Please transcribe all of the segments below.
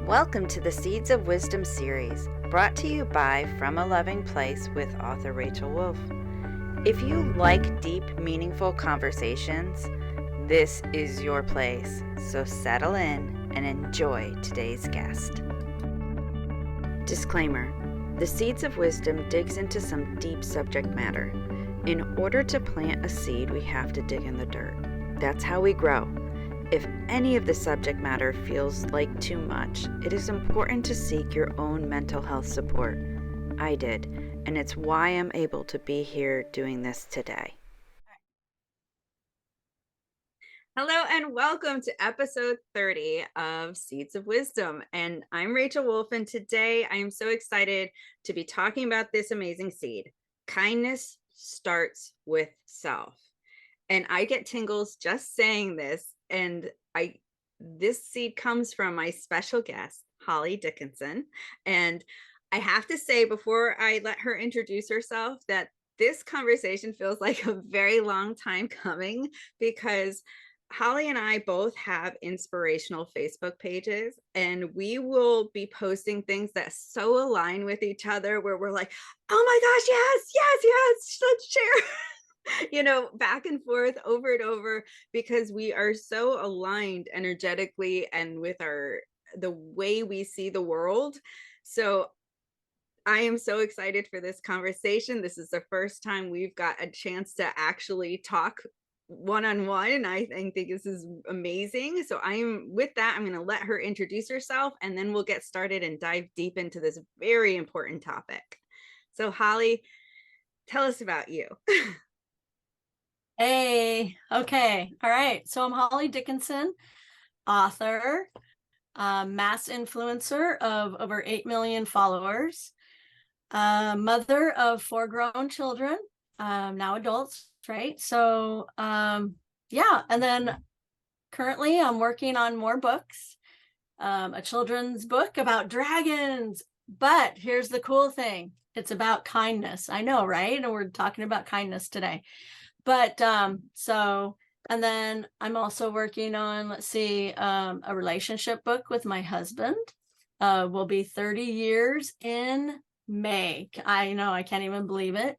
Welcome to the Seeds of Wisdom series, brought to you by From a Loving Place with author Rachel Wolf. If you like deep, meaningful conversations, this is your place. So settle in and enjoy today's guest. Disclaimer: the Seeds of Wisdom digs into some deep subject matter. In order to plant a seed, we have to dig in the dirt. That's how we grow. If any of the subject matter feels like too much, it is important to seek your own mental health support. I did, and it's why I'm able to be here doing this today. Hello and welcome to episode 30 of Seeds of Wisdom. And I'm Rachel Wolf, and today I am so excited to be talking about this amazing seed. Kindness starts with self. And I get tingles just saying this. And this seed comes from my special guest, Holly Dickinson. And I have to say, before I let her introduce herself, that this conversation feels like a very long time coming, because Holly and I both have inspirational Facebook pages, and we will be posting things that so align with each other where we're like, oh my gosh, yes, let's share. Back and forth over and over, because we are so aligned energetically and with the way we see the world. So I am so excited for this conversation. This is the first time we've got a chance to actually talk one-on-one, and I think this is amazing. So I'm going to let her introduce herself, and then we'll get started and dive deep into this very important topic. So Holly, tell us about you. Hey, okay. All right. So I'm Holly Dickinson, author, mass influencer of over 8 million followers, mother of 4 grown children, now adults, right? So, yeah. And then currently I'm working on more books, a children's book about dragons. But here's the cool thing. It's about kindness. I know, right? And we're talking about kindness today. But and then I'm also working on, a relationship book with my husband. Will be 30 years in May. I know, I can't even believe it.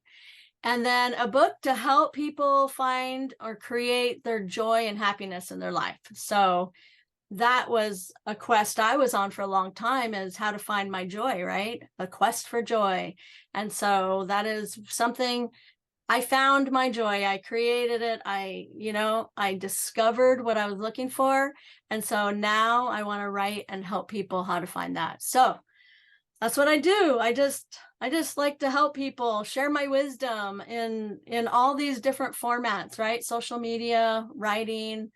And then a book to help people find or create their joy and happiness in their life. So that was a quest I was on for a long time, is how to find my joy, right? A quest for joy. And so that is something. I found my joy. I created it. I discovered what I was looking for. And so now I want to write and help people how to find that. So that's what I do. I just like to help people share my wisdom in all these different formats, right? Social media, writing.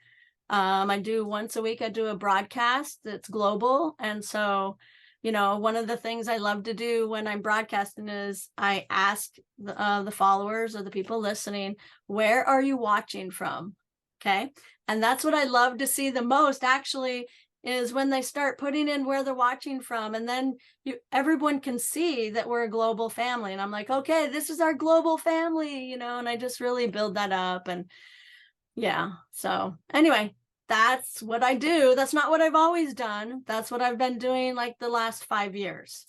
I do once a week, I do a broadcast that's global. And so, one of the things I love to do when I'm broadcasting is I ask the followers or the people listening, where are you watching from? Okay. And that's what I love to see the most, actually, is when they start putting in where they're watching from. And then everyone can see that we're a global family. And I'm like, okay, this is our global family, and I just really build that up. And yeah. So anyway, that's what I do. That's not what I've always done. That's what I've been doing like the last 5 years.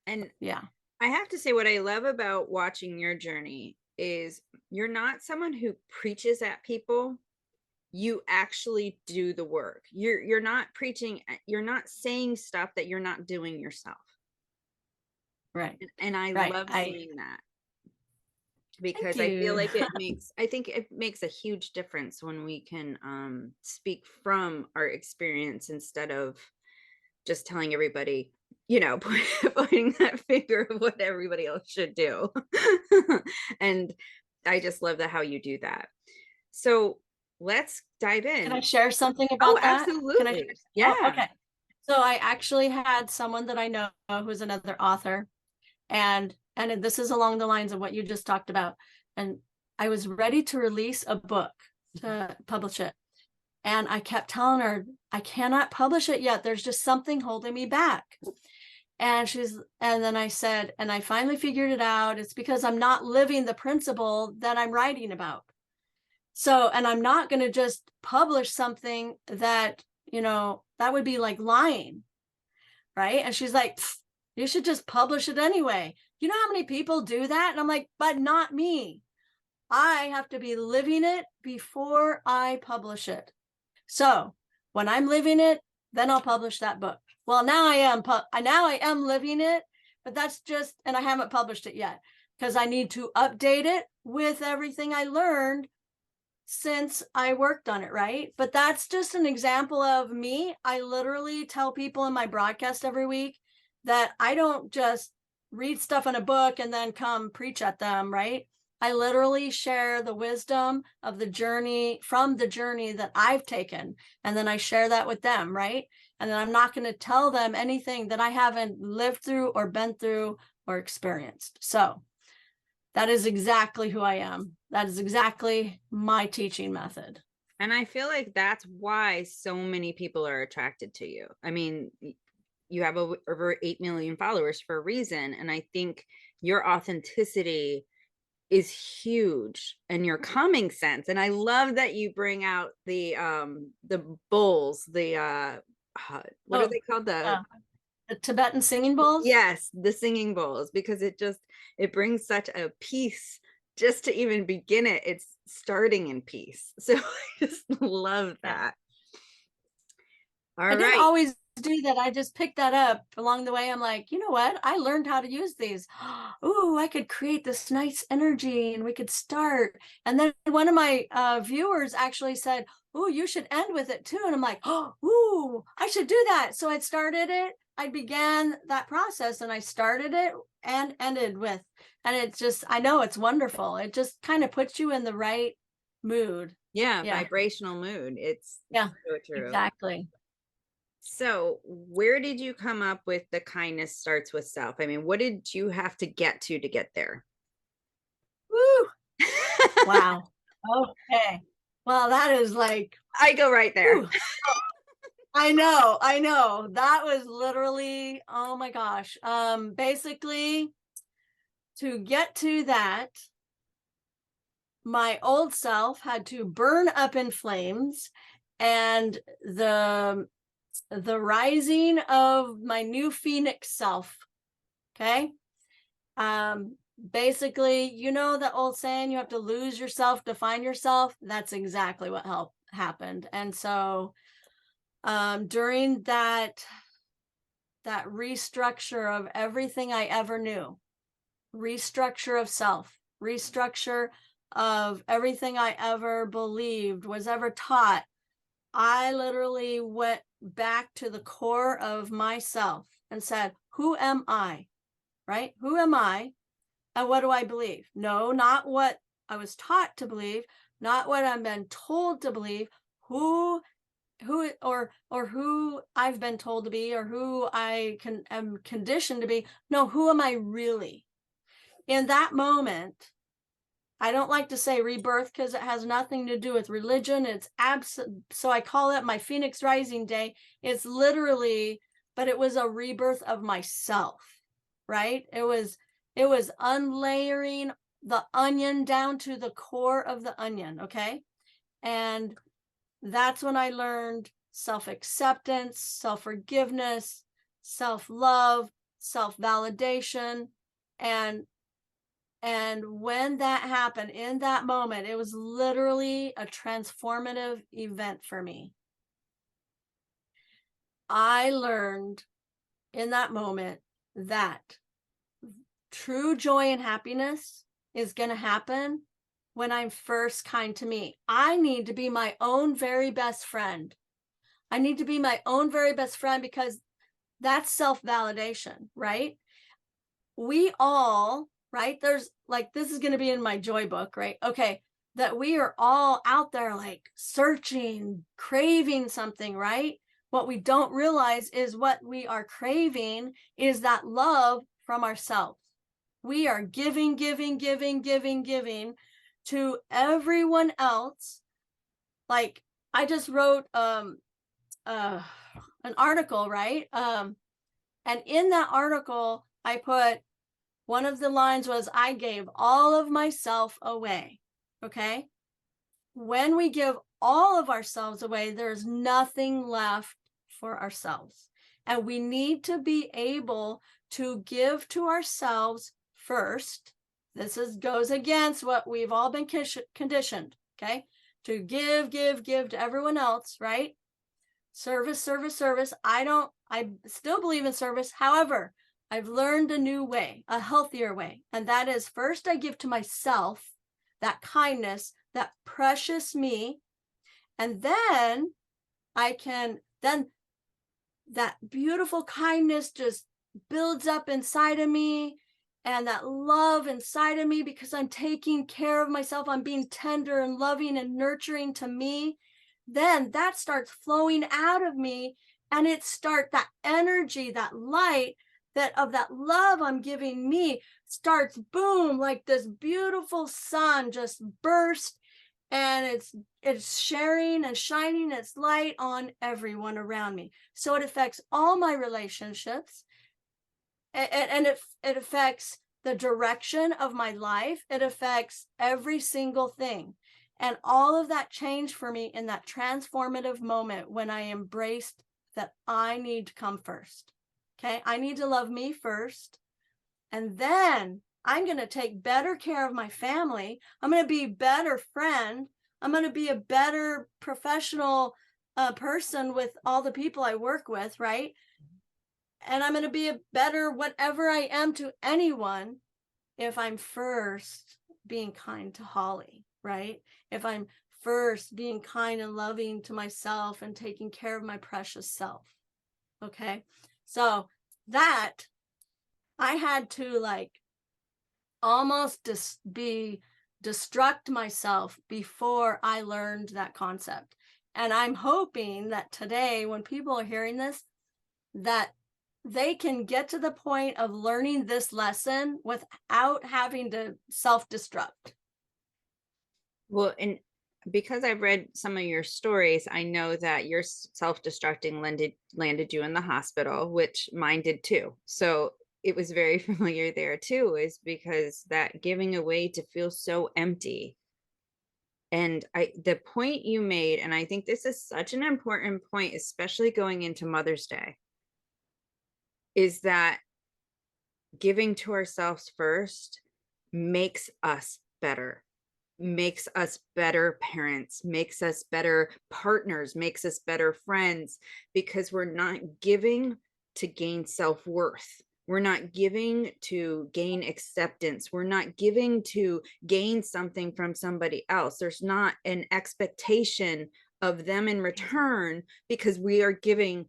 And yeah, I have to say, what I love about watching your journey is you're not someone who preaches at people. You actually do the work. You're not preaching. You're not saying stuff that you're not doing yourself. right. And I love seeing that, because I feel like I think it makes a huge difference when we can speak from our experience instead of just telling everybody, pointing that finger of what everybody else should do. And I just love how you do that. So let's dive in. Can I share something about that? Absolutely. Yeah. Oh, okay. So I actually had someone that I know who's another author, and this is along the lines of what you just talked about. And I was ready to release a book to publish it. And I kept telling her, I cannot publish it yet. There's just something holding me back. And then I said, and I finally figured it out. It's because I'm not living the principle that I'm writing about. So, and I'm not going to just publish something that, that would be like lying. right? And she's like, you should just publish it anyway. You know how many people do that? And I'm like, but not me. I have to be living it before I publish it. So when I'm living it, then I'll publish that book. Well, now I am living it, but that's just, and I haven't published it yet because I need to update it with everything I learned since I worked on it, right? But that's just an example of me. I literally tell people in my broadcast every week that I don't just read stuff in a book and then come preach at them, right? I literally share the wisdom of the journey from the journey that I've taken. And then I share that with them, right? And then I'm not going to tell them anything that I haven't lived through or been through or experienced. So that is exactly who I am. That is exactly my teaching method. And I feel like that's why so many people are attracted to you. I mean, you have over 8 million followers for a reason. And I think your authenticity is huge and your calming sense. And I love that you bring out the bowls, what are Oh, they called? the Tibetan singing bowls. Yes, the singing bowls, because it brings such a peace just to even begin it. It's starting in peace. So I just love Yeah. that. I All didn't right. always do that. I just picked that up along the way. I'm like, you know what? I learned how to use these. Ooh, I could create this nice energy and we could start. And then one of my viewers actually said, ooh, you should end with it too. And I'm like, oh, ooh, I should do that. So I started it. I began that process and I started it and ended with, and it's just, I know it's wonderful. It just kind of puts you in the right mood. Yeah, Yeah. vibrational mood. It's Yeah, so true. exactly. So, where did you come up with the kindness starts with self? I mean, what did you have to get there? Woo. Wow. Okay. Well, that is like, I go right there. whew. I know. That was literally, oh my gosh. Basically, to get to that, my old self had to burn up in flames, and the rising of my new phoenix self. Okay. Basically, you know the old saying, you have to lose yourself to find yourself. That's exactly what happened. And so during that restructure of everything I ever knew, restructure of self, restructure of everything I ever believed, was ever taught, I literally went back to the core of myself and said, who am I? Right? Who am I? And what do I believe? No, not what I was taught to believe, not what I've been told to believe, who who I've been told to be, or who am conditioned to be. No, who am I really? In that moment, I don't like to say rebirth because it has nothing to do with religion. It's so I call it my Phoenix Rising Day. It's literally, but it was a rebirth of myself, right? It was unlayering the onion down to the core of the onion, okay? And that's when I learned self-acceptance, self-forgiveness, self-love, self-validation. And when that happened, in that moment, it was literally a transformative event for me. I learned in that moment that true joy and happiness is going to happen when I'm first kind to me. I need to be my own very best friend. I need to be my own very best friend because that's self-validation, right? We all, right? There's like, this is going to be in my joy book, right? Okay. That we are all out there like searching, craving something, right? What we don't realize is what we are craving is that love from ourselves. We are giving to everyone else. Like I just wrote an article, right? And in that article, I put, one of the lines was, I gave all of myself away. Okay. When we give all of ourselves away, there's nothing left for ourselves. And we need to be able to give to ourselves first. This goes against what we've all been conditioned, okay? To give to everyone else, right? Service, service, service. I still believe in service. However, I've learned a new way, a healthier way. And that is, first I give to myself that kindness, that precious me. And then then that beautiful kindness just builds up inside of me, and that love inside of me, because I'm taking care of myself. I'm being tender and loving and nurturing to me. Then that starts flowing out of me, and that energy, that light, that love I'm giving me starts, boom, like this beautiful sun just burst, and it's sharing and shining its light on everyone around me. So it affects all my relationships, and it affects the direction of my life. It affects every single thing. And all of that changed for me in that transformative moment when I embraced that I need to come first. Okay, I need to love me first. And then I'm going to take better care of my family. I'm going to be a better friend. I'm going to be a better professional person with all the people I work with, right? And I'm going to be a better whatever I am to anyone if I'm first being kind to Holly, right? If I'm first being kind and loving to myself and taking care of my precious self. Okay. So that I had to almost destruct myself before I learned that concept. And I'm hoping that today, when people are hearing this, that they can get to the point of learning this lesson without having to self-destruct. Well, and because I've read some of your stories, I know that your self-destructing landed you in the hospital, which mine did too. So it was very familiar there too, is because that giving away to feel so empty. And the point you made, and I think this is such an important point, especially going into Mother's Day, is that giving to ourselves first makes us better, makes us better parents, makes us better partners, makes us better friends, because we're not giving to gain self-worth. We're not giving to gain acceptance. We're not giving to gain something from somebody else. There's not an expectation of them in return, because we are giving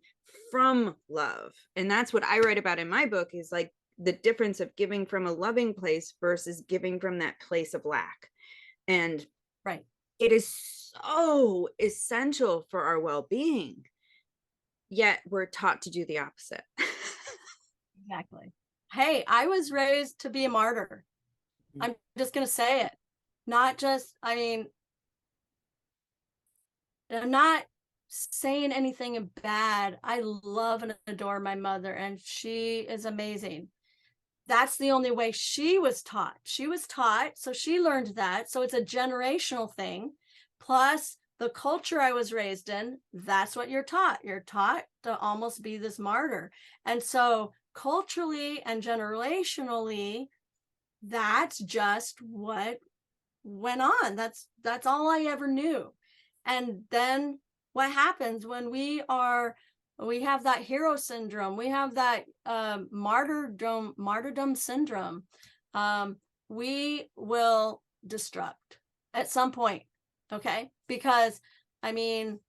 from love. And that's what I write about in my book, is like the difference of giving from a loving place versus giving from that place of lack. And right, it is so essential for our well-being, yet we're taught to do the opposite. exactly. Hey, I was raised to be a martyr. I'm just going to say it. Not just, I mean, I'm not saying anything bad. I love and adore my mother, and she is amazing. That's the only way she was taught. She was taught, so she learned that. So it's a generational thing. Plus, the culture I was raised in, that's what you're taught. You're taught to almost be this martyr. And so culturally and generationally, that's just what went on. That's all I ever knew. And then what happens when we have that hero syndrome, we have that martyrdom syndrome, we will destruct at some point. Okay, because I mean,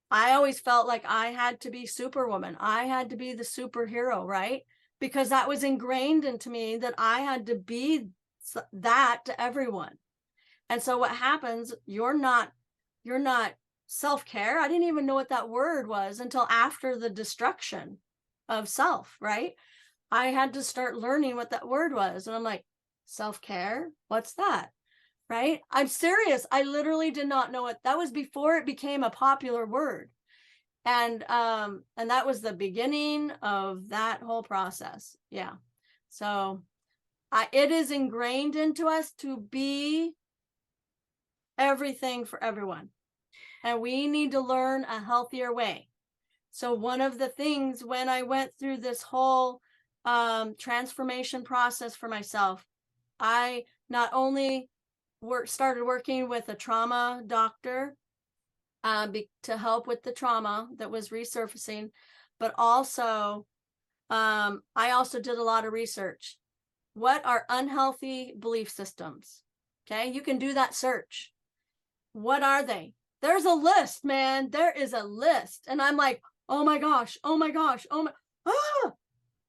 I always felt like I had to be Superwoman. I had to be the superhero, right? Because that was ingrained into me, that I had to be that to everyone. And so what happens, you're not self-care. I didn't even know what that word was until after the destruction of self, right? I had to start learning what that word was. And I'm like, self-care? What's that? Right? I'm serious. I literally did not know it. That was before it became a popular word. And that was the beginning of that whole process. Yeah. So it is ingrained into us to be everything for everyone. And we need to learn a healthier way. So one of the things when I went through this whole transformation process for myself, I not only started working with a trauma doctor to help with the trauma that was resurfacing, but also I also did a lot of research. What are unhealthy belief systems? Okay, you can do that search. What are they? There's a list, man. There is a list. And I'm like, oh my gosh, oh my gosh, oh my, ah!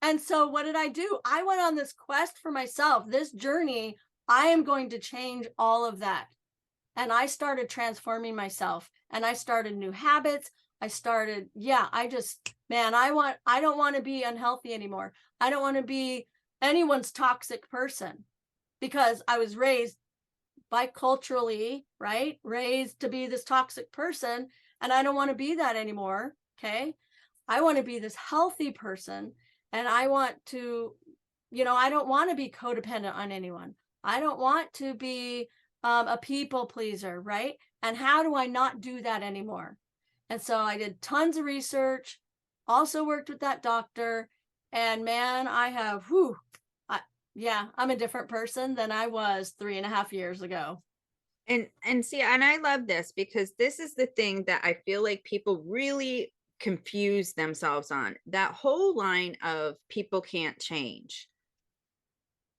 And so what did I do? I went on this quest for myself, this journey. I am going to change all of that. And I started transforming myself and I started new habits. I started, man, I don't want to be unhealthy anymore. I don't want to be anyone's toxic person because I was raised biculturally, right? Raised to be this toxic person. And I don't want to be that anymore. Okay. I want to be this healthy person. And I want to, I don't want to be codependent on anyone. I don't want to be a people pleaser, right? And how do I not do that anymore? And so I did tons of research, also worked with that doctor. And man, I have, I'm a different person than I was 3.5 years ago. And see, and I love this because this is the thing that I feel like people really confuse themselves on. That whole line of people can't change.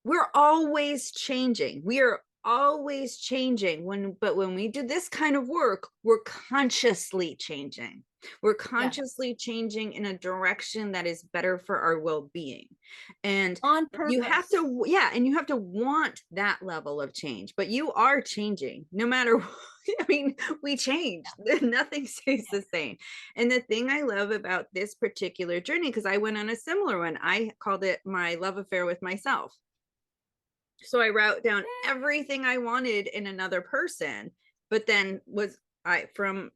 We're always changing. We are always changing but when we do this kind of work, we're consciously changing. We're consciously changing in a direction that is better for our well-being. And on purpose. You have to want that level of change, but you are changing no matter what. I mean, we change. Nothing stays the same. And the thing I love about this particular journey, because I went on a similar one, I called it my love affair with myself. So I wrote down everything I wanted in another person, but then from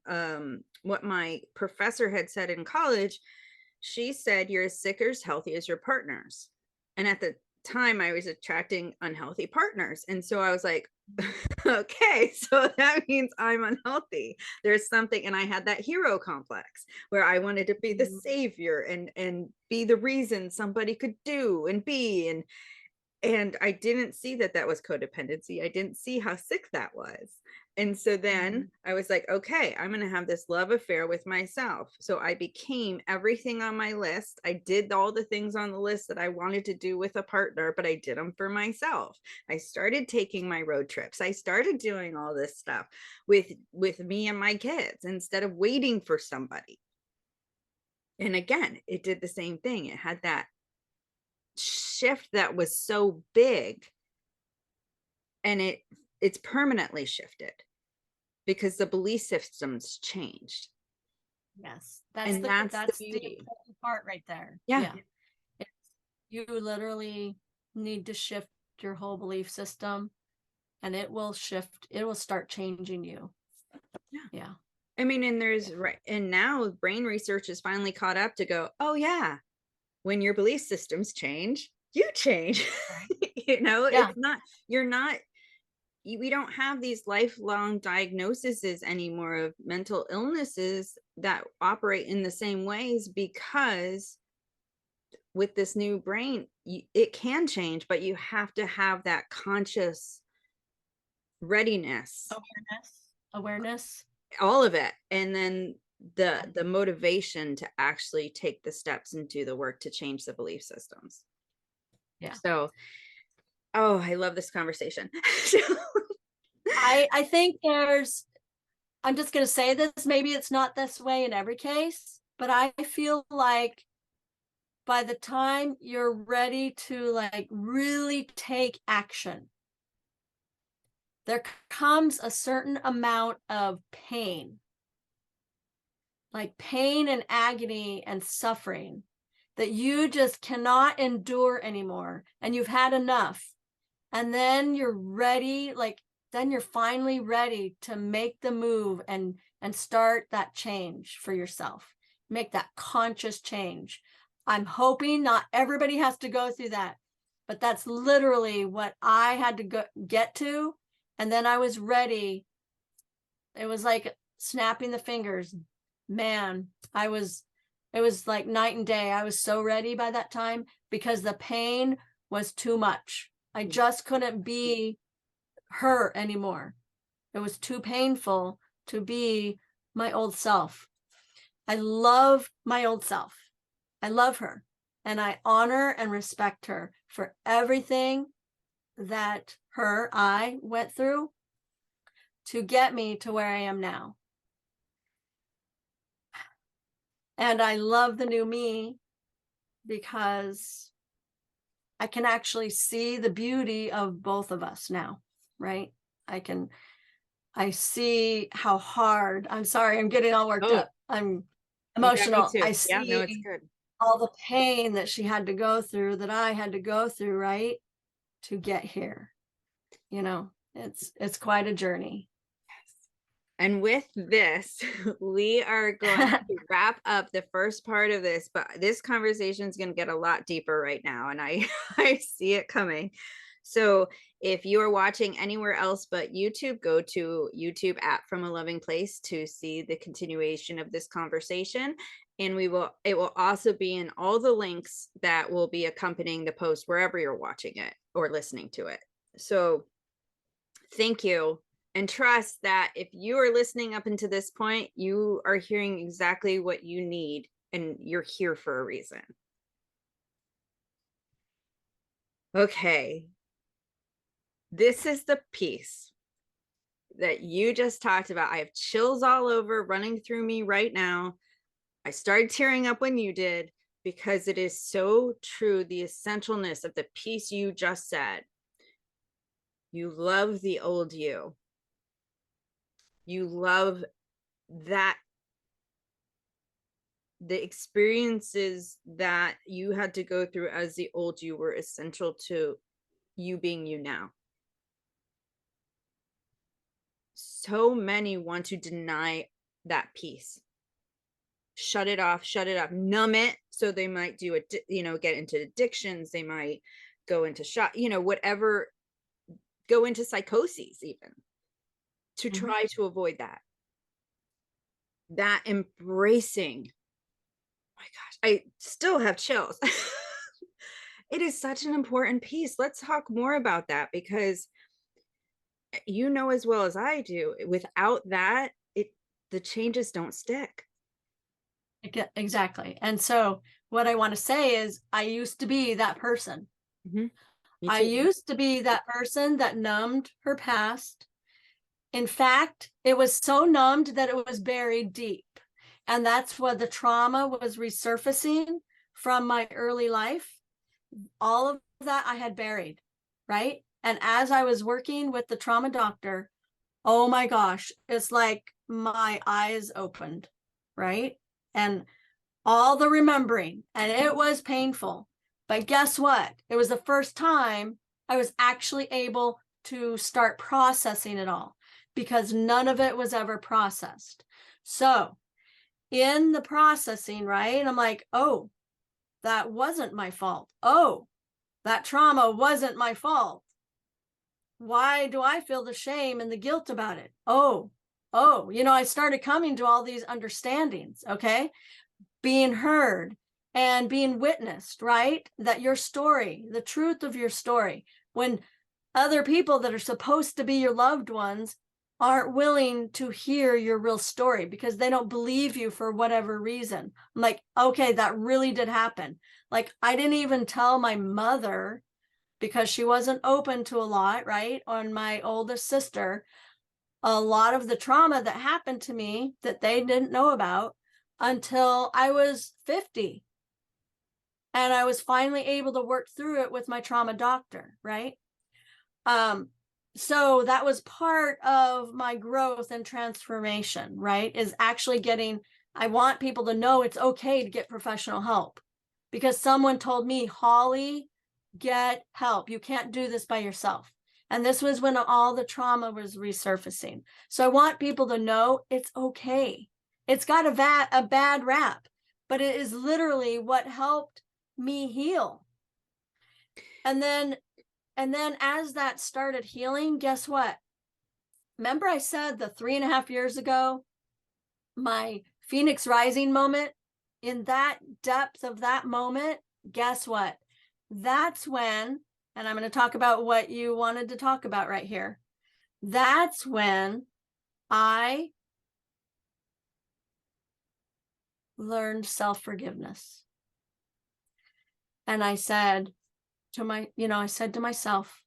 what my professor had said in college, she said, you're as sick or as healthy as your partners. And at the time I was attracting unhealthy partners. And so I was like, okay, so that means I'm unhealthy. There's something, and I had that hero complex where I wanted to be the savior and be the reason somebody could do and be, and I didn't see that was codependency. I didn't see how sick that was. And so then I was like, okay, I'm going to have this love affair with myself. So I became everything on my list. I did all the things on the list that I wanted to do with a partner, but I did them for myself. I started taking my road trips. I started doing all this stuff with me and my kids instead of waiting for somebody. And again, it did the same thing. It had that shift that was so big, and it's permanently shifted because the belief systems changed. Yes, that's the important part right there. Yeah. You literally need to shift your whole belief system, and it will start changing you. Yeah. I mean, and now brain research is finally caught up to go, oh yeah, when your belief systems change, you change. Right. It's not, we don't have these lifelong diagnoses anymore of mental illnesses that operate in the same ways, because with this new brain, it can change, but you have to have that conscious readiness, awareness, all of it. And then the motivation to actually take the steps and do the work to change the belief systems. So, I love this conversation. I think I'm just going to say this, maybe it's not this way in every case, but I feel like by the time you're ready to like really take action, there comes a certain amount of pain, like pain and agony and suffering that you just cannot endure anymore. And you've had enough. And then you're ready, then you're finally ready to make the move and start that change for yourself. Make that conscious change. I'm hoping not everybody has to go through that, but that's literally what I had to get to. And then I was ready. It was like snapping the fingers. Man, I was It was like night and day. I was so ready by that time because the pain was too much. I just couldn't be her anymore. It was too painful to be my old self. I love my old self. I love her, and I honor and respect her for everything that I went through to get me to where I am now. And I love the new me because I can actually see the beauty of both of us now, right? I see how hard, I'm sorry, I'm getting all worked Oh, up. I'm you got me emotional. too. I Yeah, no, it's see good. all the pain that she had to go through, that I had to go through, right? To get here. You know, it's quite a journey. And with this, we are going to wrap up the first part of this, but this conversation is going to get a lot deeper right now, and I I see it coming. So if you are watching anywhere else but YouTube, go to YouTube at From a Loving Place to see the continuation of this conversation. And it will also be in all the links that will be accompanying the post wherever you're watching it or listening to it. So thank you. And trust that if you are listening up until this point, you are hearing exactly what you need and you're here for a reason. Okay. This is the piece that you just talked about. I have chills all over running through me right now. I started tearing up when you did because it is so true. The essentialness of the piece you just said. You love the old you. You love that the experiences that you had to go through as the old you were essential to you being you now. So many want to deny that piece, shut it off, numb it. So they might do it, get into addictions. They might go into whatever, go into psychoses even to try to avoid that embracing. My gosh, I still have chills. It is such an important piece. Let's talk more about that because you know as well as I do, without that, the changes don't stick. Exactly. And so what I want to say is I used to be that person. Mm-hmm. Me I too. used to be that person that numbed her past. In fact, it was so numbed that it was buried deep. And that's what the trauma was resurfacing from my early life. All of that I had buried, right? And as I was working with the trauma doctor, oh my gosh, it's like my eyes opened, right? And all the remembering, and it was painful. But guess what? It was the first time I was actually able to start processing it all because none of it was ever processed. So in the processing, right? I'm like, oh, that wasn't my fault. Oh, that trauma wasn't my fault. Why do I feel the shame and the guilt about it? Oh, I started coming to all these understandings, okay? Being heard and being witnessed, right? That your story, the truth of your story, when other people that are supposed to be your loved ones aren't willing to hear your real story because they don't believe you for whatever reason. I'm like, okay, that really did happen. Like, I didn't even tell my mother because she wasn't open to a lot, right? On my oldest sister, a lot of the trauma that happened to me that they didn't know about until I was 50. And I was finally able to work through it with my trauma doctor, right? So that was part of my growth and transformation, right? Is actually I want people to know it's okay to get professional help because someone told me, Holly, get help. You can't do this by yourself. And this was when all the trauma was resurfacing. So I want people to know it's okay. It's got a bad rap, but it is literally what helped me heal. And then as that started healing, guess what? Remember I said the 3.5 years ago, my Phoenix Rising moment? in that depth of that moment, guess what? That's when, and I'm going to talk about what you wanted to talk about right here. That's when I learned self-forgiveness. And I said to myself,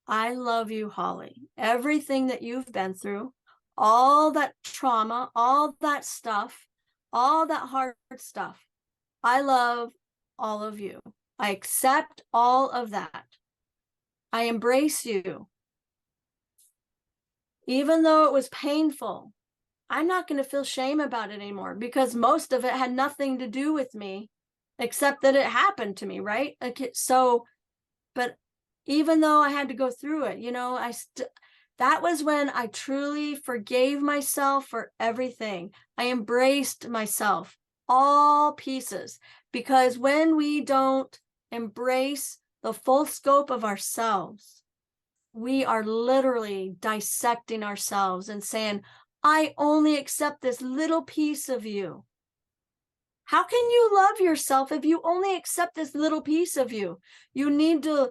I love you, Holly. Everything that you've been through, all that trauma, all that stuff, all that hard stuff. I love all of you. I accept all of that. I embrace you. Even though it was painful, I'm not going to feel shame about it anymore, because most of it had nothing to do with me except that it happened to me, right? Okay, so, but even though I had to go through it, that was when I truly forgave myself for everything. I embraced myself, all pieces, because when we don't embrace the full scope of ourselves, we are literally dissecting ourselves and saying, I only accept this little piece of you. How can you love yourself if you only accept this little piece of you? You need to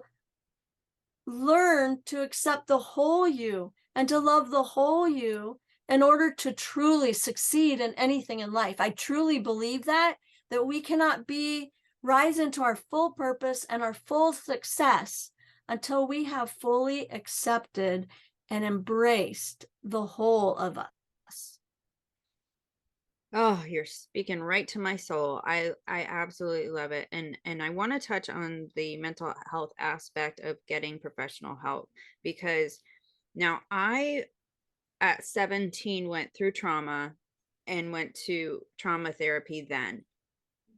learn to accept the whole you and to love the whole you in order to truly succeed in anything in life. I truly believe that we cannot rise into our full purpose and our full success until we have fully accepted and embraced the whole of us. Oh, you're speaking right to my soul. I absolutely love it. And I want to touch on the mental health aspect of getting professional help, because now I at 17 went through trauma and went to trauma therapy then.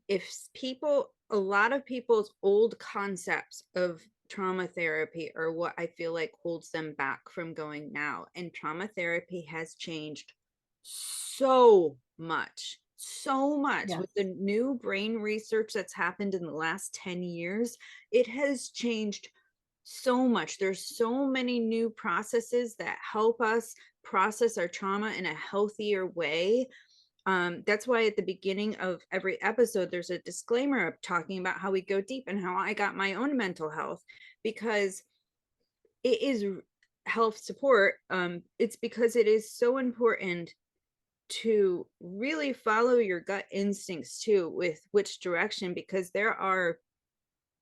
If people, a lot of people's old concepts of trauma therapy are what I feel like holds them back from going now. And trauma therapy has changed so much Yeah. with the new brain research that's happened in the last 10 years. It has changed so much. There's so many new processes that help us process our trauma in a healthier way. That's why at the beginning of every episode, there's a disclaimer of talking about how we go deep and how I got my own mental health, because it is health support. It's because it is so important to really follow your gut instincts too, with which direction, because there are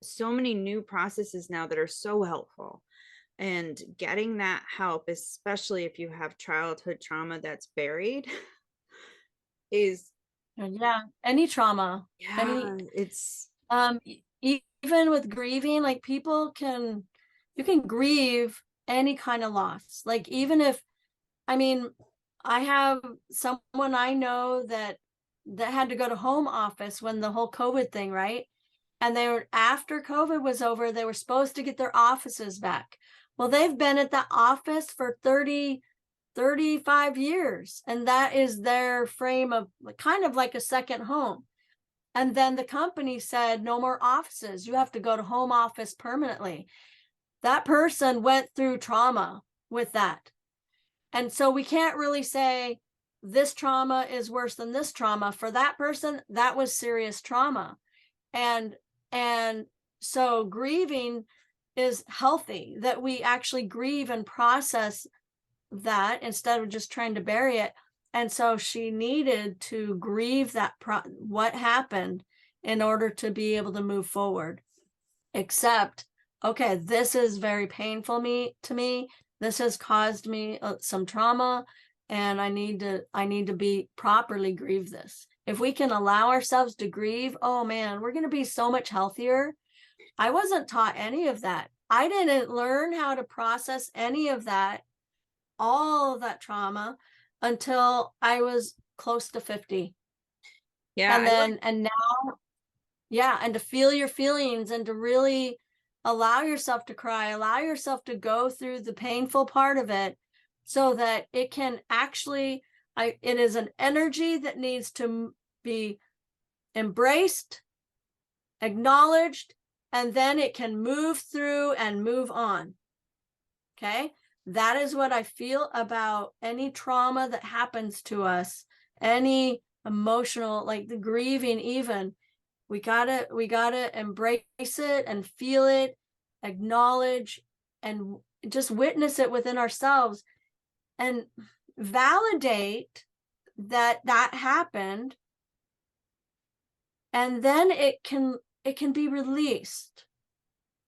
so many new processes now that are so helpful. And getting that help, especially if you have childhood trauma that's buried, is Yeah, any trauma, yeah, it's even with grieving, like you can grieve any kind of loss. Like even if, I mean, I have someone I know that had to go to home office when the whole COVID thing, right? And after COVID was over, they were supposed to get their offices back. Well, they've been at the office for 35 years, and that is their frame of kind of like a second home. And then the company said, no more offices. You have to go to home office permanently. That person went through trauma with that. And so we can't really say this trauma is worse than this trauma. For that person, that was serious trauma. And so grieving is healthy, that we actually grieve and process that instead of just trying to bury it. And so she needed to grieve what happened in order to be able to move forward. Except, okay, this is very painful to me. This has caused me some trauma, and I need to be properly grieve this. If we can allow ourselves to grieve, oh man, we're going to be so much healthier. I wasn't taught any of that. I didn't learn how to process any of that, all of that trauma, until I was close to 50. yeah, And now, yeah, and to feel your feelings and to really allow yourself to cry, allow yourself to go through the painful part of it, so that it can actually, it is an energy that needs to be embraced, acknowledged, and then it can move through and move on. Okay. That is what I feel about any trauma that happens to us, any emotional, like the grieving even. We gotta embrace it and feel it, acknowledge, and just witness it within ourselves and validate that that happened, and then it can be released.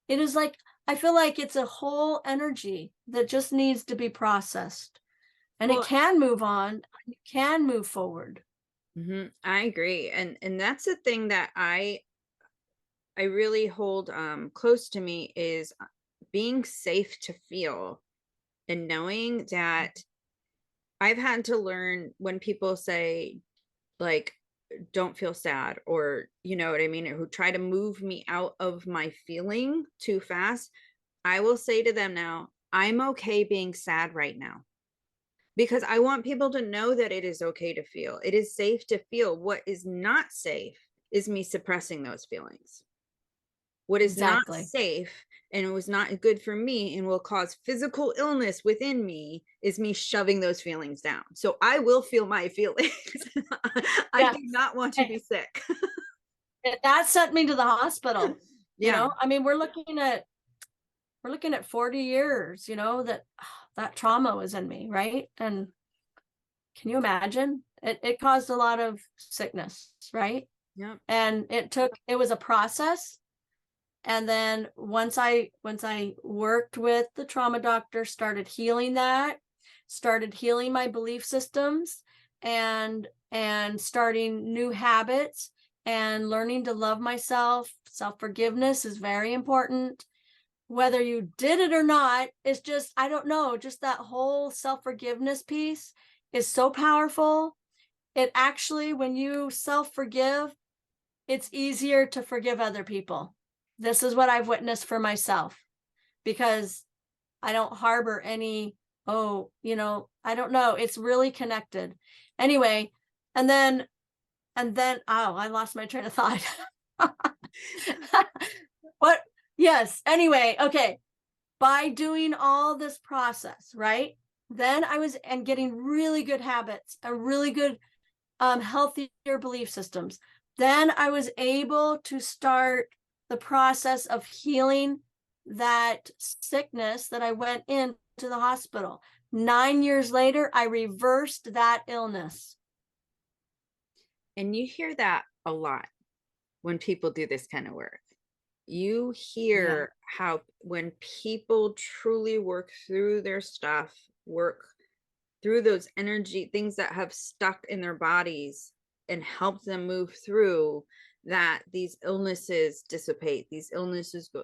It is like, I feel like it's a whole energy that just needs to be processed, and it Well, can move on, it can move forward. I agree. And that's the thing that I really hold close to me is being safe to feel and knowing that I've had to learn when people say like don't feel sad, or you know what I mean, who try to move me out of my feeling too fast. I will say to them now, I'm okay being sad right now, because I want people to know that it is okay to feel. It is safe to feel. What is not safe is me suppressing those feelings. What is not Exactly. safe and it was not good for me and will cause physical illness within me is me shoving those feelings down. So I will feel my feelings. I Yes. do not want to Hey, be sick. that sent me to the hospital. Yeah. I mean, we're looking at 40 years, that that trauma was in me, right? And can you imagine? It caused a lot of sickness, right? Yep. And it was a process. And then once I worked with the trauma doctor, started healing my belief systems, and starting new habits, and learning to love myself. Self-forgiveness is very important. Whether you did it or not, it's just, I don't know, just that whole self-forgiveness piece is so powerful. It actually, when you self-forgive, it's easier to forgive other people. This is what I've witnessed for myself, because I don't harbor any, I don't know. It's really connected. Anyway, and then, oh, I lost my train of thought. What? Yes. Anyway, okay. By doing all this process, right? Then I was and getting really good habits, a really good healthier belief systems. Then I was able to start the process of healing that sickness that I went into the hospital. 9 years later, I reversed that illness. And you hear that a lot when people do this kind of work. You Yeah, hear how when people truly work through their stuff, work through those energy things that have stuck in their bodies and help them move through, that these illnesses dissipate, these illnesses go.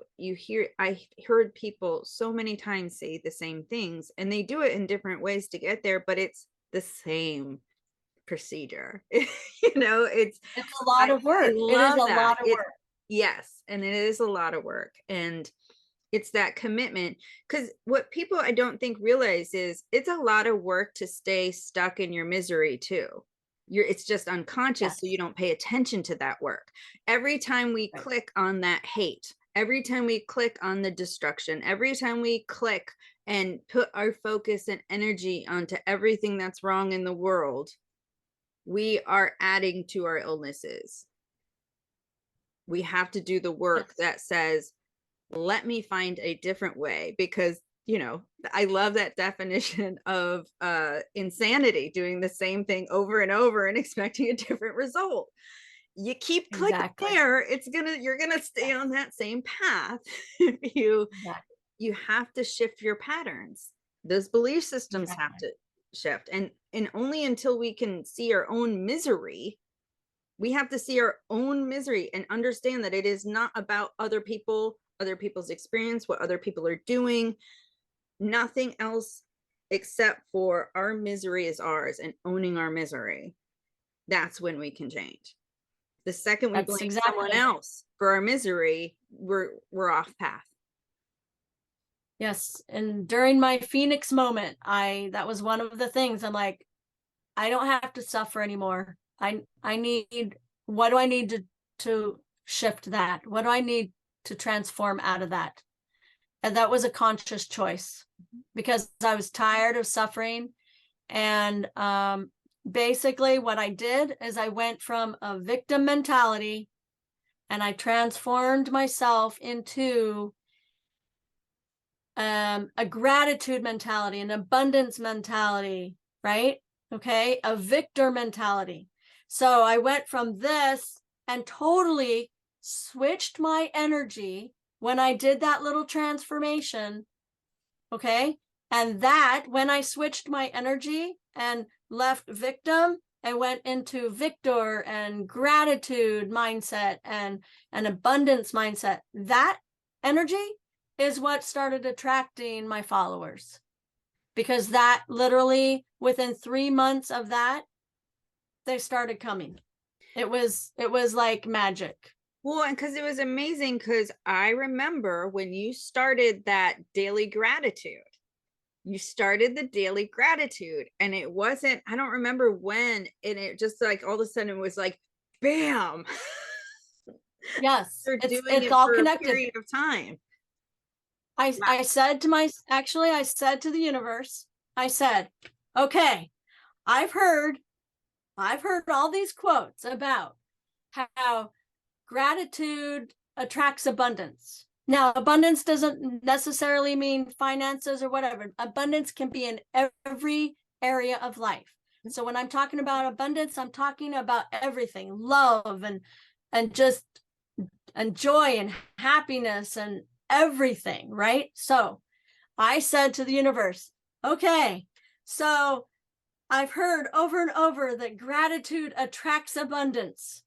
I heard people so many times say the same things, and they do it in different ways to get there, but it's the same procedure. it's a lot I of I work. It is love a that. lot of It's work. yes, and it is a lot of work, and it's that commitment. Because what people I don't think realize is it's a lot of work to stay stuck in your misery too. It's just unconscious, so you Yes, don't pay attention to that work. Every time we right. click on that hate, every time we click on the destruction, every time we click and put our focus and energy onto everything that's wrong in the world, we are adding to our illnesses. We have to do the work Yes, that says, let me find a different way, because I love that definition of insanity, doing the same thing over and over and expecting a different result. You keep clicking exactly. there, you're gonna stay on Yes, that same path. If exactly. you have to shift your patterns, those belief systems have Exactly. to shift, and only until we can see our own misery, we have to see our own misery and understand that it is not about other people, other people's experience, what other people are doing, nothing else except for our misery is ours, and owning our misery. That's when we can change. The second we That's blame someone exactly. else for our misery, we're off path. Yes. And during my Phoenix moment, that was one of the things I'm like, I don't have to suffer anymore. I need, what do I need to shift that? What do I need to transform out of that? And that was a conscious choice, because I was tired of suffering. And basically what I did is I went from a victim mentality and I transformed myself into a gratitude mentality, an abundance mentality, right? Okay, a victor mentality. So I went from this and totally switched my energy when I did that little transformation. Okay, and that when I switched my energy and left victim and went into victor and gratitude mindset and an abundance mindset, that energy is what started attracting my followers, because that literally within 3 months of that, they started coming. It was like magic. Well, and because it was amazing, because I remember when you started that daily gratitude, you started the daily gratitude, and it wasn't, I don't remember when, and it just like all of a sudden it was like, bam. Yes, You're doing it's it all for a connected. period of time. I said to I said to the universe, I said, okay, I've heard all these quotes about how gratitude attracts abundance. Now, abundance doesn't necessarily mean finances or whatever. Abundance can be in every area of life. So when I'm talking about abundance, I'm talking about everything, love and just and joy and happiness and everything, right? So I said to the universe, okay, so I've heard over and over that gratitude attracts abundance,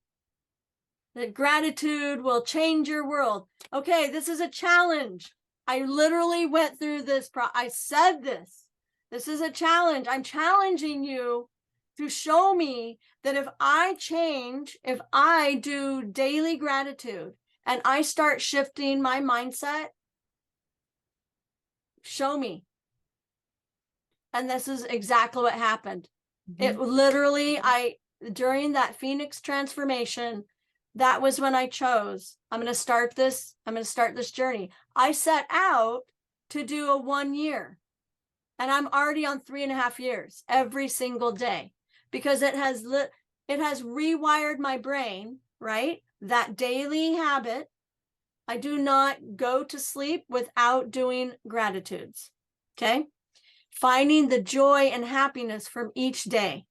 that gratitude will change your world. Okay, this is a challenge. I literally went through this. I said this. This is a challenge. I'm challenging you to show me that if I change, if I do daily gratitude and I start shifting my mindset, show me. And this is exactly what happened. It literally, during that Phoenix transformation, that was when I chose, I'm going to start this journey. I set out to do a 1 year, and I'm already on 3.5 years every single day, because it has rewired my brain, right? That daily habit. I do not go to sleep without doing gratitudes. Okay. Finding the joy and happiness from each day.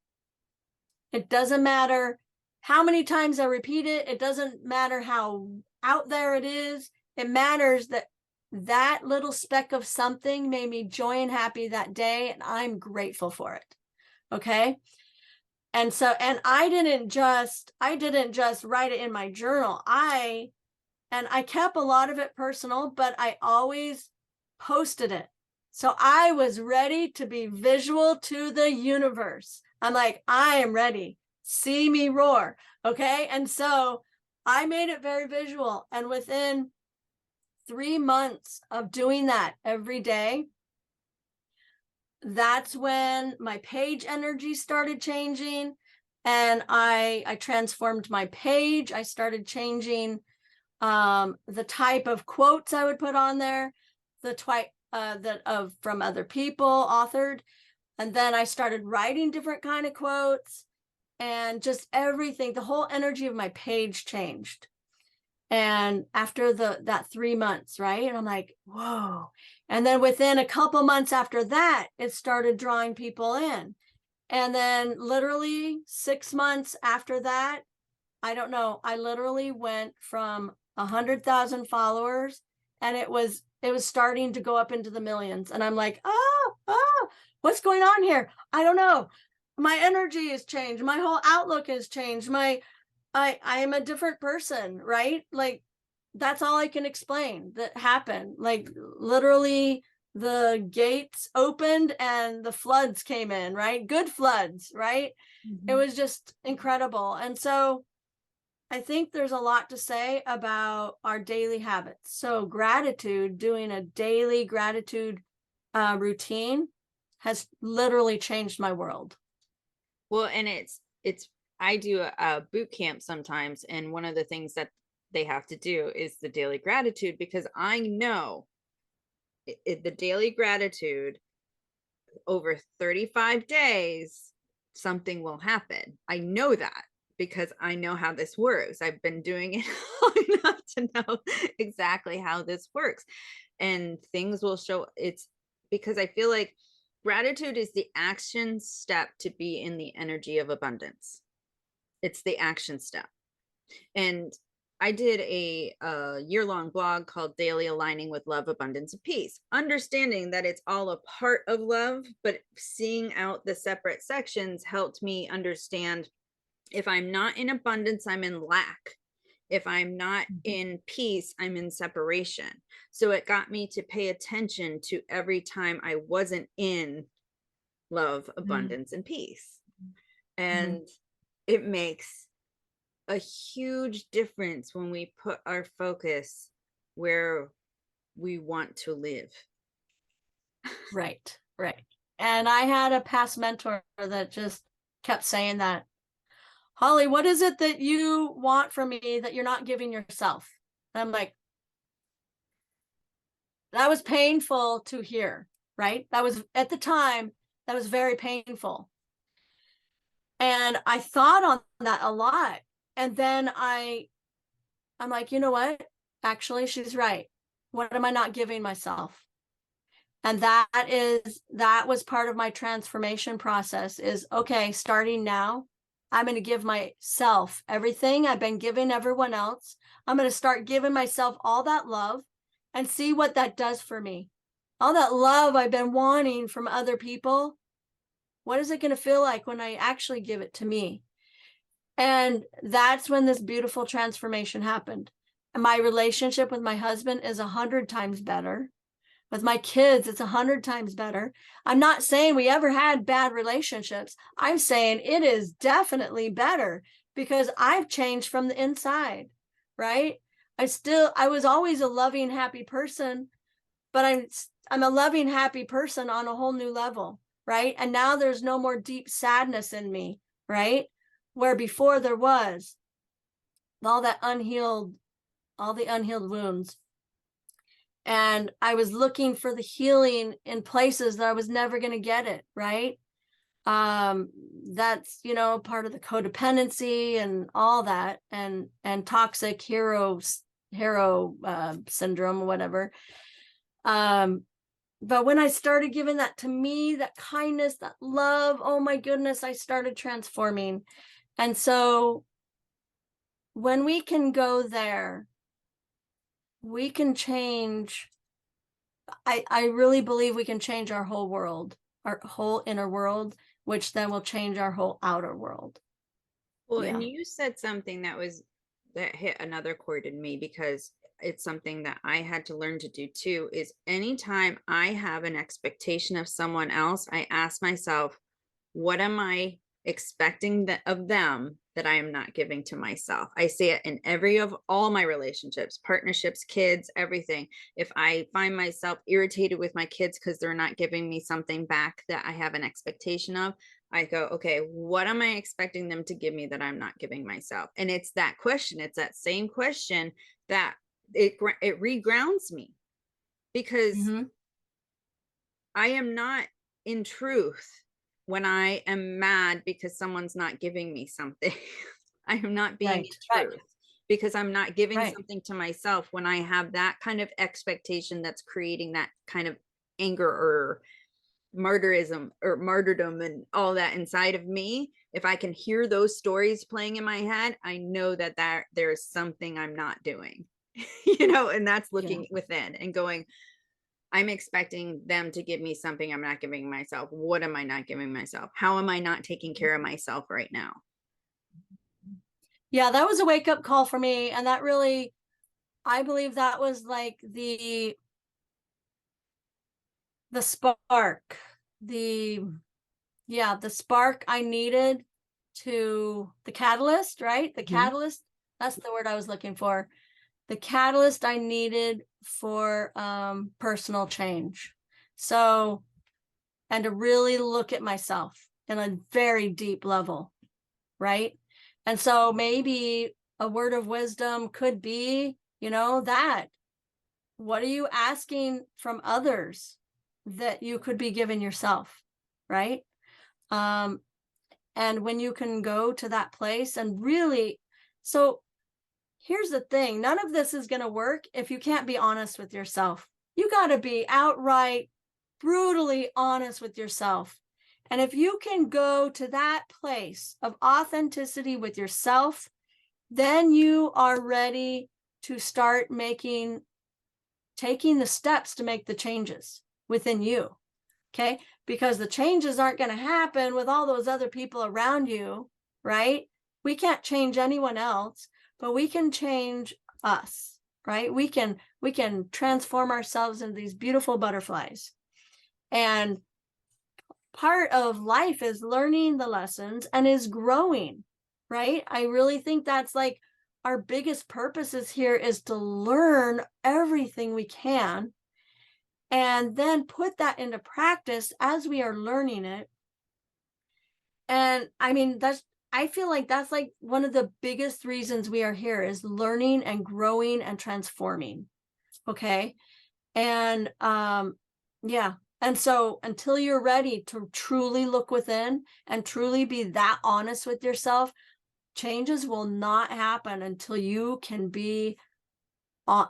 It doesn't matter how many times I repeat it. It doesn't matter how out there it is. It matters that that little speck of something made me joy and happy that day, and I'm grateful for it. Okay. And so, and I didn't just write it in my journal. I kept a lot of it personal, but I always posted it. So I was ready to be visual to the universe. I'm like, I am ready. See me roar. Okay. And so I made it very visual. And within 3 months of doing that every day, that's when my page energy started changing. And I transformed my page. I started changing the type of quotes I would put on there, from other people authored. And then I started writing different kind of quotes, and just everything, the whole energy of my page changed. And after that 3 months, right? And I'm like, whoa. And then within a couple months after that, it started drawing people in. And then literally 6 months after that, I don't know, I literally went from 100,000 followers, and it was starting to go up into the millions. And I'm like, what's going on here? I don't know. My energy has changed. My whole outlook has changed. I am a different person, right? Like, that's all I can explain that happened. Like, literally the gates opened and the floods came in, right? Good floods, right? It was just incredible. And so I think there's a lot to say about our daily habits. So gratitude, doing a daily gratitude routine, has literally changed my world. Well, and it's I do a boot camp sometimes, and one of the things that they have to do is the daily gratitude, because I know the daily gratitude over 35 days something will happen. I know that because I know how this works. I've been doing it long enough to know exactly how this works. And things will show. It's because I feel like gratitude is the action step to be in the energy of abundance. It's the action step. And I did a year-long blog called Daily Aligning with Love, Abundance, and Peace, understanding that it's all a part of love, but seeing out the separate sections helped me understand if I'm not in abundance, I'm in lack. If I'm not in peace, I'm in separation. So it got me to pay attention to every time I wasn't in love, Mm-hmm. abundance, and peace. And it makes a huge difference when we put our focus where we want to live. Right, right. And I had a past mentor that just kept saying that, Holly, what is it that you want from me that you're not giving yourself? And I'm like, that was painful to hear, right? That was at the time, that was very painful. And I thought on that a lot. And then I'm like, you know what? Actually, she's right. What am I not giving myself? And that was part of my transformation process is, okay, starting now, I'm going to give myself everything I've been giving everyone else. I'm going to start giving myself all that love and see what that does for me. All that love I've been wanting from other people. What is it going to feel like when I actually give it to me? And that's when this beautiful transformation happened. And my relationship with my husband is 100 times better. With my kids, it's 100 times better. I'm not saying we ever had bad relationships. I'm saying it is definitely better because I've changed from the inside, right? I was always a loving, happy person, but I'm a loving, happy person on a whole new level, right? And now there's no more deep sadness in me, right? Where before there was all that unhealed, all the unhealed wounds. And I was looking for the healing in places that I was never going to get it, right? That's, part of the codependency and all that, and toxic hero syndrome or whatever. But when I started giving that to me, that kindness, that love, oh my goodness, I started transforming. And so when we can go there, we can change. I really believe we can change our whole world, our whole inner world, which then will change our whole outer world. Well, and Yeah. you said something that hit another chord in me because it's something that I had to learn to do too, is anytime I have an expectation of someone else, I ask myself, what am I expecting of them that I am not giving to myself? I see it in every of all my relationships, partnerships, kids, everything. If I find myself irritated with my kids because they're not giving me something back that I have an expectation of, I go, okay, what am I expecting them to give me that I'm not giving myself? And it's that question, it's that same question that it regrounds me, because Mm-hmm. I am not in truth when I am mad because someone's not giving me something. I am not being in Right. Right. truth because I'm not giving Right. something to myself when I have that kind of expectation that's creating that kind of anger or martyrdom and all that inside of me. If I can hear those stories playing in my head, I know that there's something I'm not doing. And that's Yeah. looking within and going, I'm expecting them to give me something I'm not giving myself. What am I not giving myself? How am I not taking care of myself right now? Yeah, that was a wake up call for me. And that really, I believe that was like the spark, the, yeah, the spark I needed to the catalyst, right? The Mhm. catalyst, that's the word I was looking for. The catalyst I needed for personal change. So, and to really look at myself in a very deep level, right? And so maybe a word of wisdom could be, that what are you asking from others that you could be giving yourself, right? Um, And when you can go to that place and really, so here's the thing, none of this is going to work if you can't be honest with yourself. You got to be outright, brutally honest with yourself. And if you can go to that place of authenticity with yourself, then you are ready to start taking the steps to make the changes within you. Okay. Because the changes aren't going to happen with all those other people around you, right? We can't change anyone else, but we can change us, right? We can transform ourselves into these beautiful butterflies. And part of life is learning the lessons and is growing, right? I really think that's like our biggest purposes here is to learn everything we can and then put that into practice as we are learning it. And I mean, I feel like that's like one of the biggest reasons we are here is learning and growing and transforming. Okay. And yeah. And so until you're ready to truly look within and truly be that honest with yourself, changes will not happen until you can be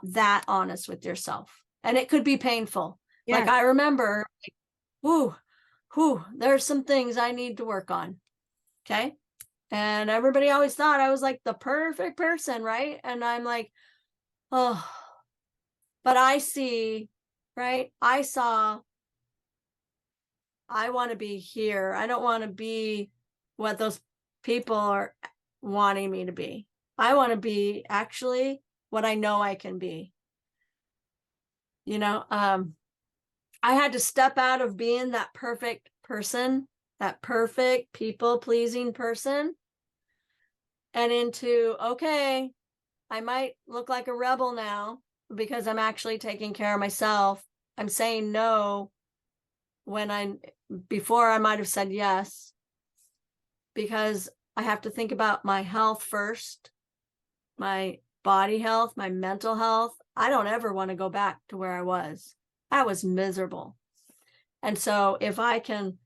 that honest with yourself. And it could be painful. Like Yeah. I remember, whoo, there's some things I need to work on. Okay. And everybody always thought I was like the perfect person, right? And I'm like, oh, but I see, right? I saw, I want to be here. I don't want to be what those people are wanting me to be. I want to be actually what I know I can be. You know, I had to step out of being that perfect person, that perfect people pleasing person, and into, okay, I might look like a rebel now because I'm actually taking care of myself. I'm saying no when before I might have said yes, because I have to think about my health first, my body health, my mental health. I don't ever want to go back to where I was. I was miserable. And so if I can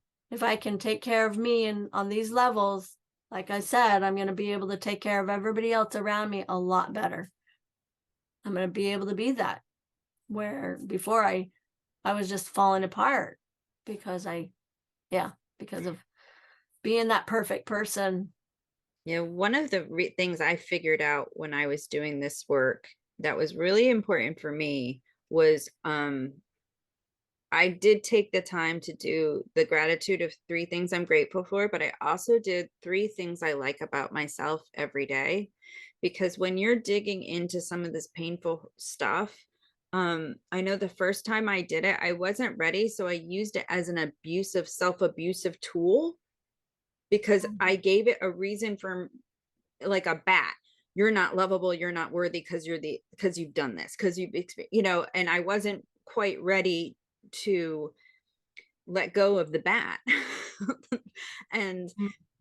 take care of me and on these levels, like I said, I'm going to be able to take care of everybody else around me a lot better. I'm going to be able to be that, where before I was just falling apart because because of being that perfect person. Yeah, one of the things I figured out when I was doing this work that was really important for me was I did take the time to do the gratitude of 3 things I'm grateful for, but I also did 3 things I like about myself every day. Because when you're digging into some of this painful stuff, I know the first time I did it, I wasn't ready. So I used it as an self-abusive tool because I gave it a reason for, like a bat. You're not lovable, you're not worthy because you've done this, because and I wasn't quite ready to let go of the bat. and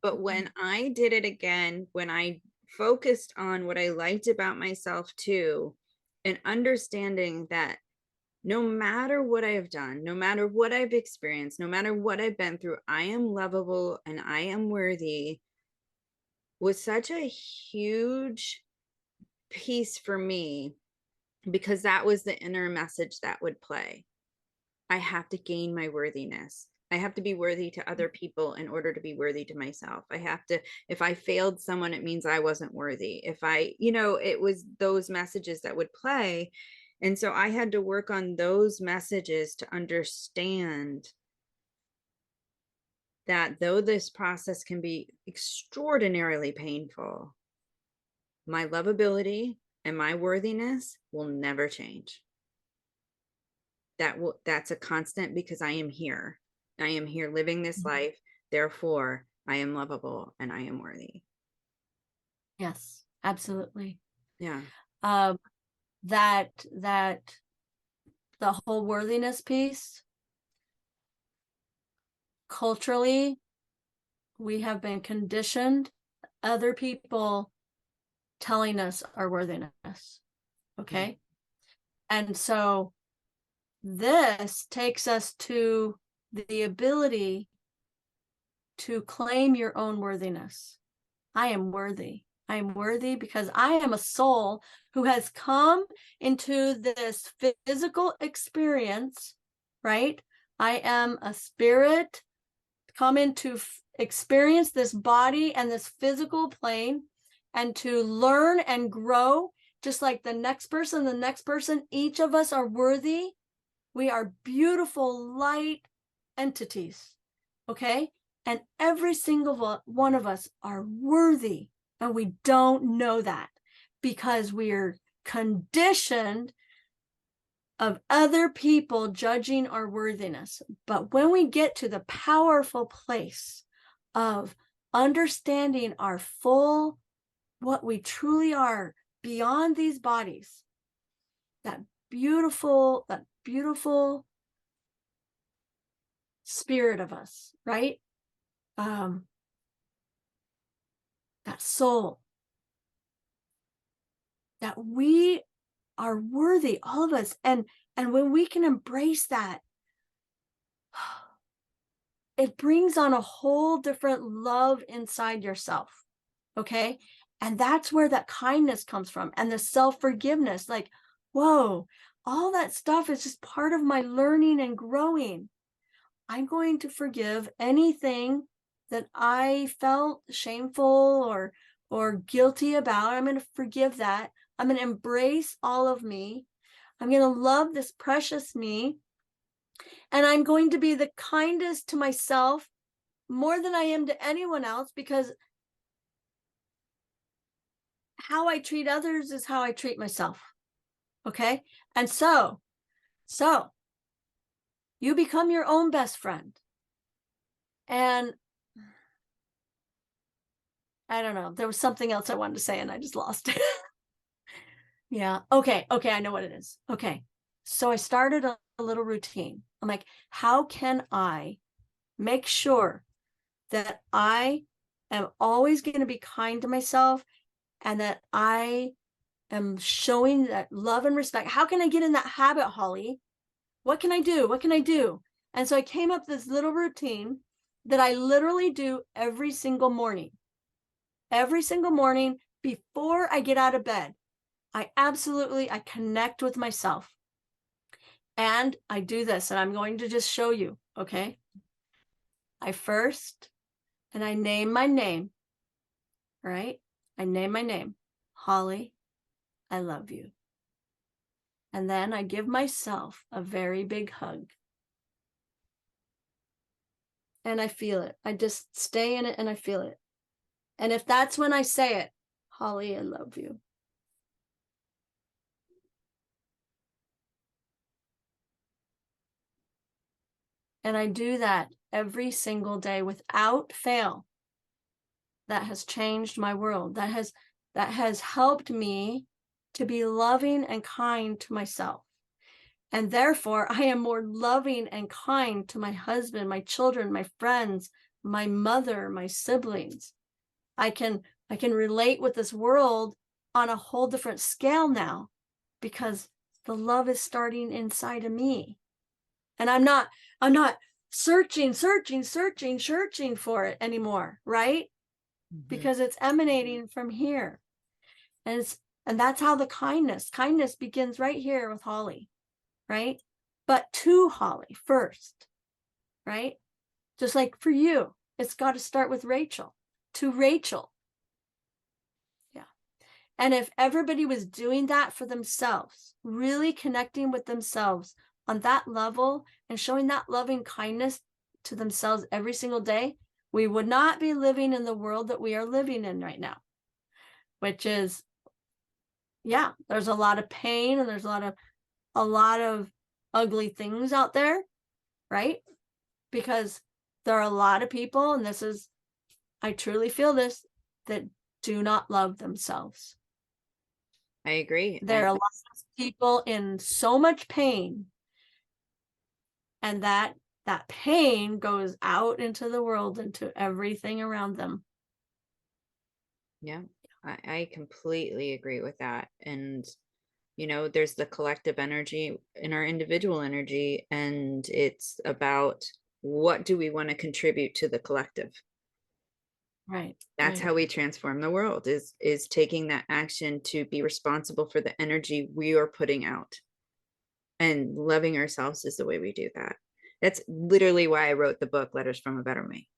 but when I did it again, when I focused on what I liked about myself too, and understanding that no matter what I have done, no matter what I've experienced, no matter what I've been through, I am lovable and I am worthy, was such a huge piece for me, because that was the inner message that would play. I have to gain my worthiness. I have to be worthy to other people in order to be worthy to myself. I have to, if I failed someone, it means I wasn't worthy. If it was those messages that would play. And so I had to work on those messages to understand that though this process can be extraordinarily painful, my lovability and my worthiness will never change. That's a constant, because I am here living this life, therefore I am lovable and I am worthy. Yes, absolutely. Yeah. That the whole worthiness piece, culturally, we have been conditioned other people telling us our worthiness. Okay. And so this takes us to the ability to claim your own worthiness. I am worthy. I am worthy because I am a soul who has come into this physical experience, right? I am a spirit come into experience this body and this physical plane, and to learn and grow just like the next person. Each of us are worthy. We are beautiful light entities, okay? And every single one of us are worthy, and we don't know that because we're conditioned of other people judging our worthiness. But when we get to the powerful place of understanding our full, what we truly are beyond these bodies, that beautiful spirit of us, right? That soul, that we are worthy, all of us. And when we can embrace that, it brings on a whole different love inside yourself. Okay. And that's where that kindness comes from, and the self-forgiveness. Like, whoa, all that stuff is just part of my learning and growing. I'm going to forgive anything that I felt shameful or guilty about. I'm going to forgive that. I'm going to embrace all of me. I'm going to love this precious me. And I'm going to be the kindest to myself more than I am to anyone else, because how I treat others is how I treat myself. Okay. And so you become your own best friend. And I don't know, there was something else I wanted to say and I just lost it. Yeah. Okay. I know what it is. Okay. So I started a little routine. I'm like, how can I make sure that I am always going to be kind to myself, and that I am showing that love and respect? How can I get in that habit, Holly? What can I do? What can I do? And so I came up with this little routine that I literally do every single morning. Every single morning before I get out of bed, I connect with myself. And I do this, and I'm going to just show you, okay? I name my name, right? I name my name. Holly, I love you. And then I give myself a very big hug. And I feel it. I just stay in it and I feel it. And if that's when I say it, Holly, I love you. And I do that every single day without fail. That has changed my world. That has helped me to be loving and kind to myself. And therefore, I am more loving and kind to my husband, my children, my friends, my mother, my siblings. I can relate with this world on a whole different scale now, because the love is starting inside of me. And I'm not searching for it anymore, right? Mm-hmm. Because it's emanating from here. And that's how the kindness begins right here with Holly, right? But to Holly first, right? Just like for you, it's got to start with Rachel, to Rachel. Yeah. And if everybody was doing that for themselves, really connecting with themselves on that level and showing that loving kindness to themselves every single day, we would not be living in the world that we are living in right now, which is, yeah, there's a lot of pain and there's a lot of ugly things out there, right? Because there are a lot of people, and I truly feel this, that do not love themselves. I agree. There are a lot of people in so much pain, and that pain goes out into the world, into everything around them. Yeah, I completely agree with that. And there's the collective energy in our individual energy, and it's about what do we want to contribute to the collective? Right. That's Right. how we transform the world, is taking that action to be responsible for the energy we are putting out. And loving ourselves is the way we do that. That's literally why I wrote the book Letters from a Better Me.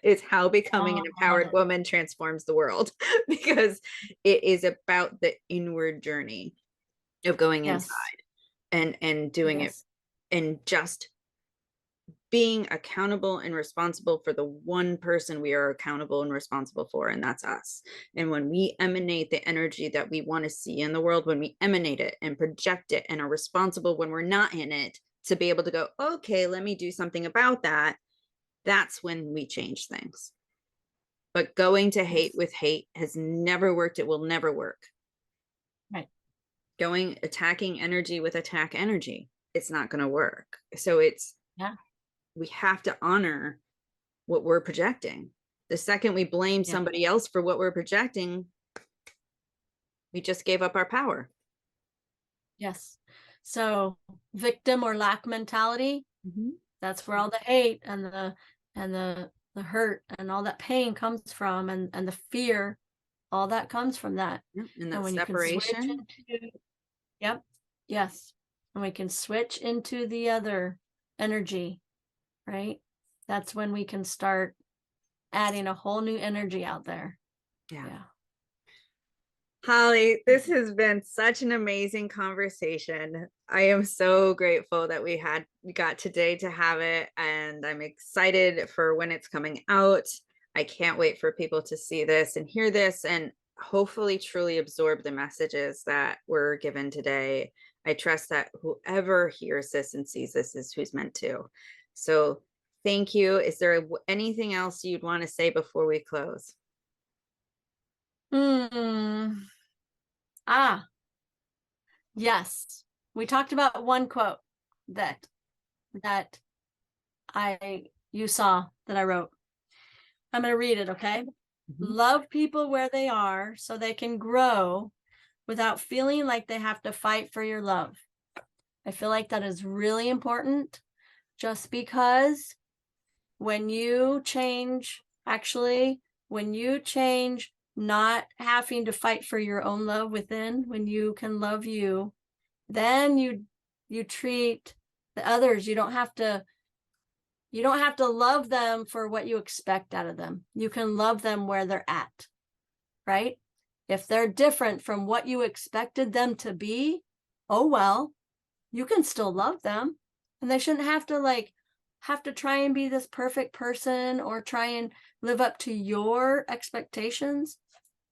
It's how becoming Oh, an I love empowered it. woman transforms the world, because it is about the inward journey of going Yes. inside and doing it, Yes. and just being accountable and responsible for the one person we are accountable and responsible for, and that's us. And when we emanate the energy that we want to see in the world, when we emanate it and project it and are responsible when we're not in it, to be able to go, okay, let me do something about that, that's when we change things. But going to hate Yes. with hate has never worked. It will never work. Right. Attacking energy with attack energy, it's not going to work. So Yeah. we have to honor what we're projecting. The second we blame Yeah. somebody else for what we're projecting, we just gave up our power. Yes. So victim or lack mentality, Mm-hmm. that's where all the hate and the hurt and all that pain comes from, and the fear, all that comes from that. Yeah. And And that when you can switch separation. into, yep, yes. And we can switch into the other energy, right? That's when we can start adding a whole new energy out there. Yeah. Yeah. Holly, this has been such an amazing conversation. I am so grateful that we got today to have it, and I'm excited for when it's coming out. I can't wait for people to see this and hear this and hopefully truly absorb the messages that were given today. I trust that whoever hears this and sees this is who's meant to. So, thank you. Is there anything else you'd want to say before we close? Hmm. Ah, yes. We talked about one quote that that I you saw that I wrote. I'm going to read it, okay? Mhm. Love people where they are so they can grow without feeling like they have to fight for your love. I feel like that is really important, just because when you change, actually, when you change not having to fight for your own love within, when you can love you, then you treat the others. You don't have to love them for what you expect out of them. You can love them where they're at, right? If they're different from what you expected them to be, oh well, you can still love them. And they shouldn't have to try and be this perfect person or try and live up to your expectations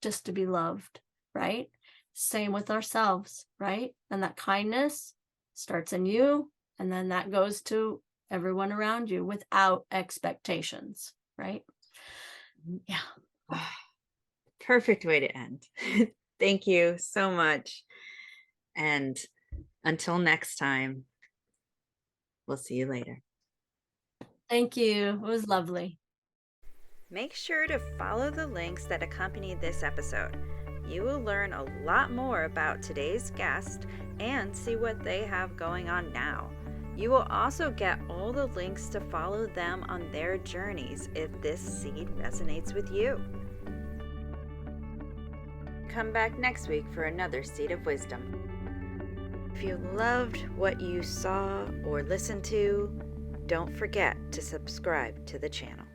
just to be loved, right? Same with ourselves, right? And that kindness starts in you, and then that goes to everyone around you without expectations, right? Yeah. Perfect way to end. Thank you so much. And until next time, we'll see you later. Thank you. It was lovely. Make sure to follow the links that accompany this episode. You will learn a lot more about today's guest and see what they have going on now. You will also get all the links to follow them on their journeys if this seed resonates with you. Come back next week for another Seed of Wisdom. If you loved what you saw or listened to, don't forget to subscribe to the channel.